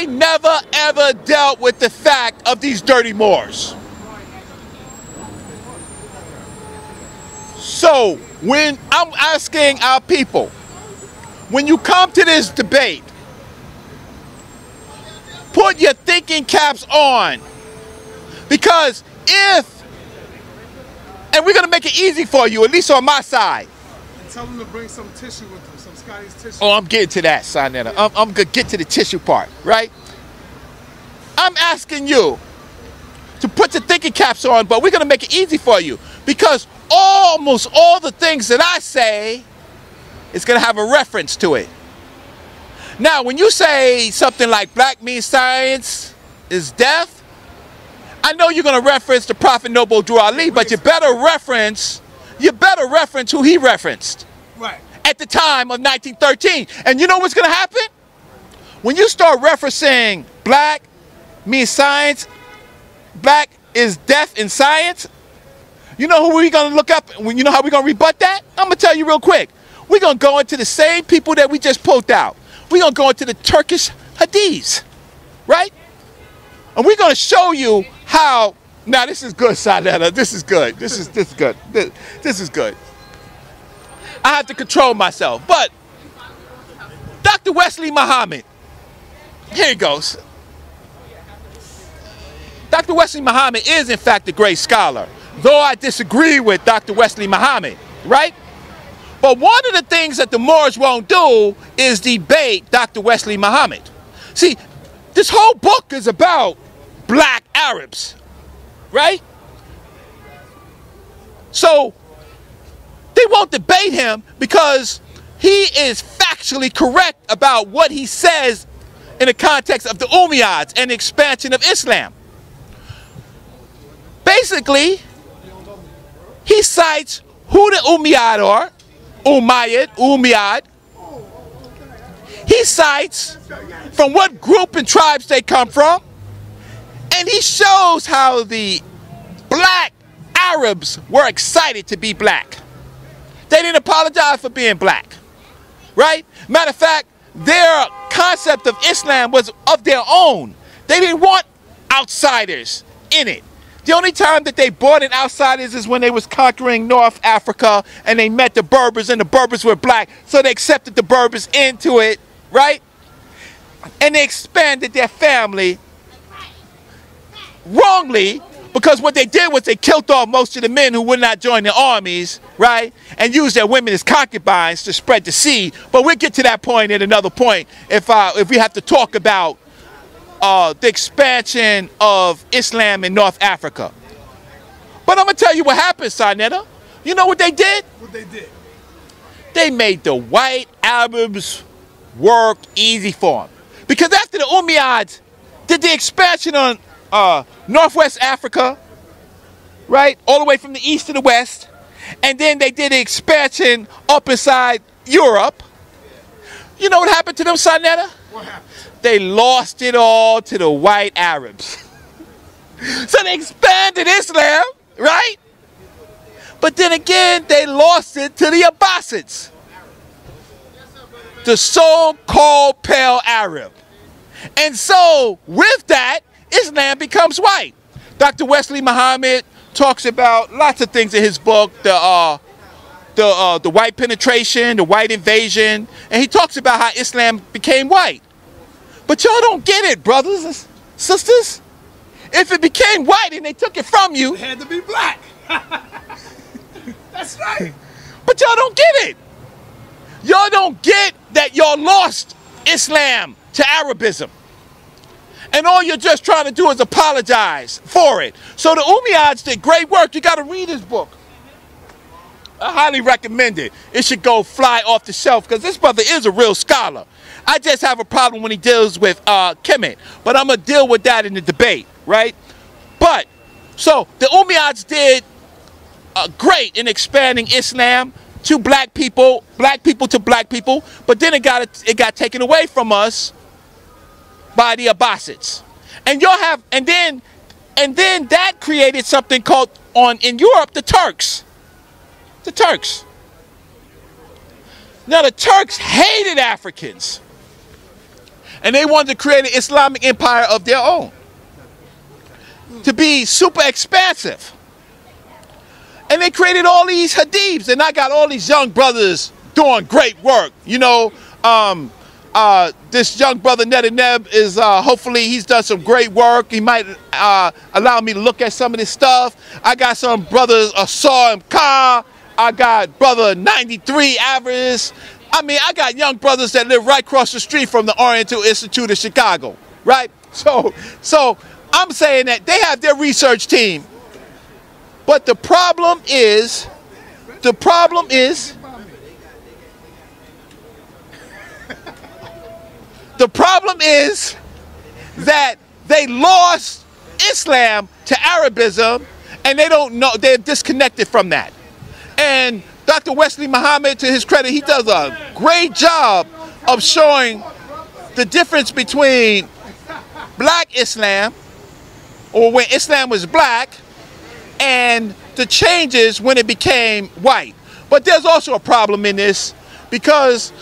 they never ever dealt with the fact of these dirty Moors. So when I'm asking our people, when you come to this debate, put your thinking caps on, because if, and we're gonna make it easy for you, at least on my side. And tell them to bring some tissue with them, some Scotty's tissue. Oh, I'm getting to that, Sonetta. I'm gonna get to the tissue part, right? I'm asking you to put your thinking caps on, but we're gonna make it easy for you, because almost all the things that I say is gonna have a reference to it. Now, when you say something like black means science is death, I know you're gonna reference the Prophet Noble Drew Ali, but you better reference who he referenced. Right. At the time of 1913. And you know what's gonna happen? When you start referencing black means science, black is death in science, you know who we're gonna look up? You know how we're gonna rebut that? I'm gonna tell you real quick. We're gonna go into the same people that we just pulled out. We're gonna go into the Turkish hadiths, right? And we're gonna show you how. Now this is good, Sonetta. This is good. This is good. This is good. I have to control myself. But Dr. Wesley Muhammad, here he goes. Dr. Wesley Muhammad is in fact a great scholar, though I disagree with Dr. Wesley Muhammad, right? But one of the things that the Moors won't do is debate Dr. Wesley Muhammad. See, this whole book is about black Arabs, right? So they won't debate him because he is factually correct about what he says in the context of the Umayyads and the expansion of Islam. Basically, he cites who the Umayyad are, Umayyad. He cites from what group and tribes they come from, and he shows how the black Arabs were excited to be black. They didn't apologize for being black, right? Matter of fact, their concept of Islam was of their own. They didn't want outsiders in it. The only time that they brought in outsiders is when they was conquering North Africa and they met the Berbers, and the Berbers were black, so they accepted the Berbers into it, right? And they expanded their family wrongly, because what they did was they killed off most of the men who would not join their armies, right? And used their women as concubines to spread the seed. But we'll get to that point at another point if we have to talk about the expansion of Islam in North Africa. But I'm going to tell you what happened, Sonetta. You know what they did? What they did? They made the white Arabs work easy for them. Because after the Umayyads did the expansion on Northwest Africa, right, all the way from the east to the west, and then they did the expansion up inside Europe, you know what happened to them, Sonetta? What happened? They lost it all to the white Arabs. So they expanded Islam, right? But then again, they lost it to the Abbasids, the so-called pale Arab. And so with that, Islam becomes white. Dr. Wesley Muhammad talks about lots of things in his book, the white penetration, the white invasion, and he talks about how Islam became white. But y'all don't get it, brothers and sisters. If it became white and they took it from you, it had to be black. That's right. But y'all don't get it. Y'all don't get that y'all lost Islam to Arabism. And all you're just trying to do is apologize for it. So the Umayyads did great work. You got to read his book. I highly recommend it. It should go fly off the shelf because this brother is a real scholar. I just have a problem when he deals with Kemet. But I'm going to deal with that in the debate, right? But, so the Umayyads did great in expanding Islam to black people to black people. But then it got taken away from us by the Abbasids. And you'll have, and then that created something called, in Europe, the Turks. The Turks. Now the Turks hated Africans. And they wanted to create an Islamic empire of their own, to be super expansive. And they created all these hadiths, and I got all these young brothers doing great work. You know, this young brother Netaneb is, hopefully he's done some great work. He might allow me to look at some of this stuff. I got some brothers, Saw and Ka. I got brother 93 Avarice. I mean, I got young brothers that live right across the street from the Oriental Institute of Chicago, right? So I'm saying that they have their research team. But the problem is that they lost Islam to Arabism, and they don't know, they're disconnected from that. And Dr. Wesley Muhammad, to his credit, he does a great job of showing the difference between black Islam, or when Islam was black, and the changes when it became white. But there's also a problem in this, because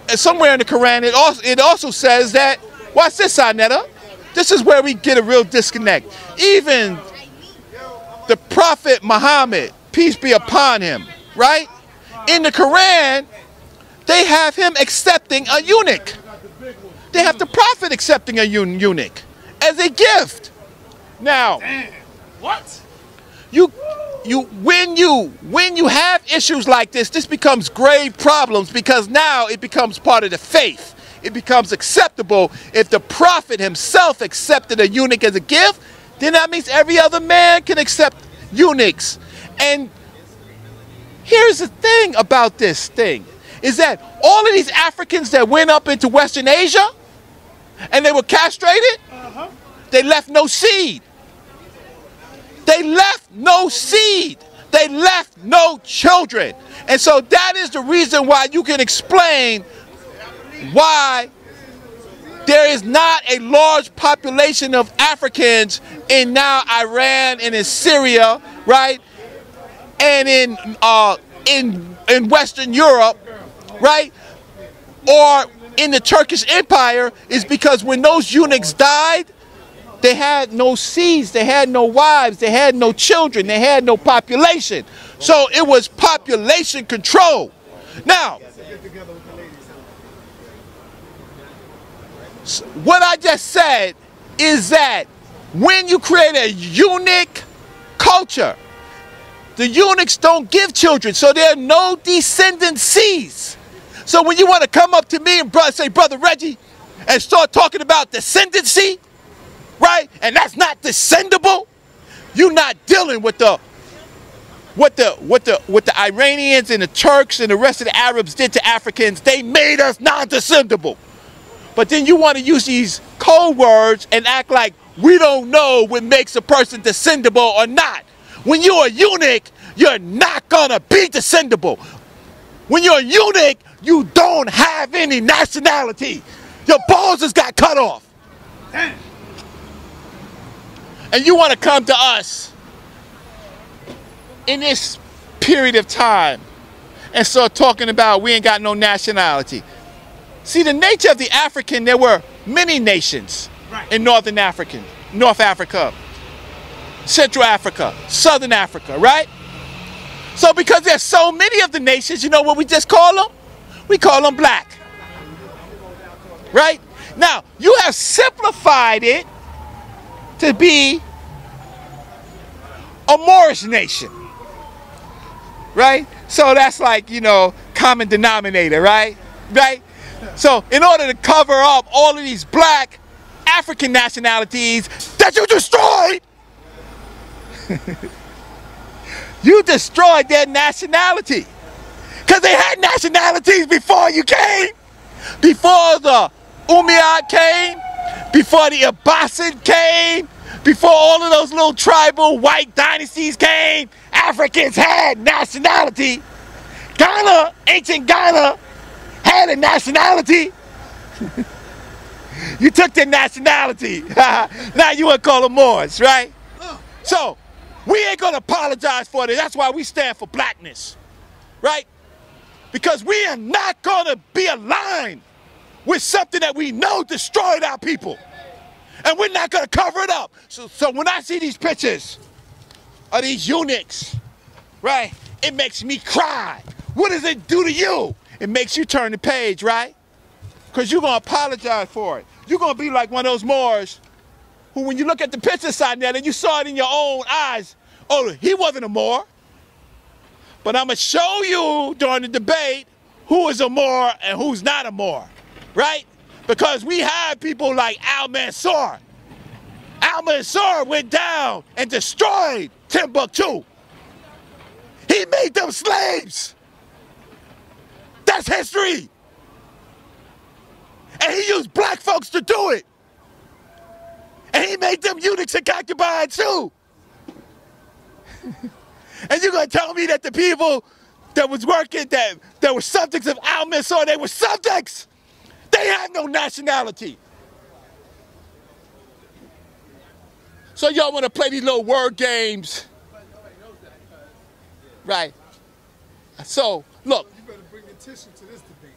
somewhere in the Quran it also says that, watch this, Anetta, this is where we get a real disconnect. Even the Prophet Muhammad, peace be upon him, right? In the Quran, they have him accepting a eunuch. They have the Prophet accepting a eunuch as a gift. Now, What? when you have issues like this becomes grave problems, because now it becomes part of the faith. It becomes acceptable. If the Prophet himself accepted a eunuch as a gift, then that means every other man can accept eunuchs. And here's the thing about this thing, is that all of these Africans that went up into Western Asia and they were castrated, they left no seed. They left no seed. They left no children. And so that is the reason why you can explain why there is not a large population of Africans in now Iran and in Syria, right? And in Western Europe, right? Or in the Turkish Empire, is because when those eunuchs died, they had no seeds, they had no wives, they had no children, they had no population. So it was population control. Now, what I just said is that when you create a eunuch culture, the eunuchs don't give children, so there are no descendancies. So when you want to come up to me and say, Brother Reggie, and start talking about descendancy, right? And that's not descendable. You're not dealing with the Iranians and the Turks and the rest of the Arabs did to Africans. They made us non-descendable. But then you want to use these code words and act like we don't know what makes a person descendable or not. When you're a eunuch, you're not gonna be descendable. When you're a eunuch, you don't have any nationality. Your balls just got cut off. Damn. And you want to come to us in this period of time and start talking about we ain't got no nationality. See, the nature of the African, there were many nations in North Africa, Central Africa, Southern Africa, right? So because there's so many of the nations, you know what we just call them? We call them black, right? Now, you have simplified it to be a Moorish nation, right? So that's like, you know, common denominator, right? Right? So in order to cover up all of these black African nationalities that you destroyed, you destroyed their nationality. Because they had nationalities before you came, before the Umayyad came, before the Abbasid came, before all of those little tribal white dynasties came. Africans had nationality. Ghana, ancient Ghana, had a nationality. You took their nationality. Now you want to call them Moors, right? So we ain't gonna apologize for it. That's why we stand for blackness, right? Because we are not gonna be aligned with something that we know destroyed our people. And we're not going to cover it up. So when I see these pictures of these eunuchs, right, it makes me cry. What does it do to you? It makes you turn the page, right? Because you're going to apologize for it. You're going to be like one of those Moors who, when you look at the picture side there and you saw it in your own eyes, oh, he wasn't a Moor. But I'm going to show you during the debate who is a Moor and who's not a Moor, right? Because we have people like Al-Mansur. Al-Mansur went down and destroyed Timbuktu. He made them slaves. That's history. And he used black folks to do it. And he made them eunuchs and concubines too. And you're going to tell me that the people that was working, that were subjects of Al-Mansur, they were subjects. They have no nationality. So y'all want to play these little word games. Right. So, look. You better bring attention to this debate.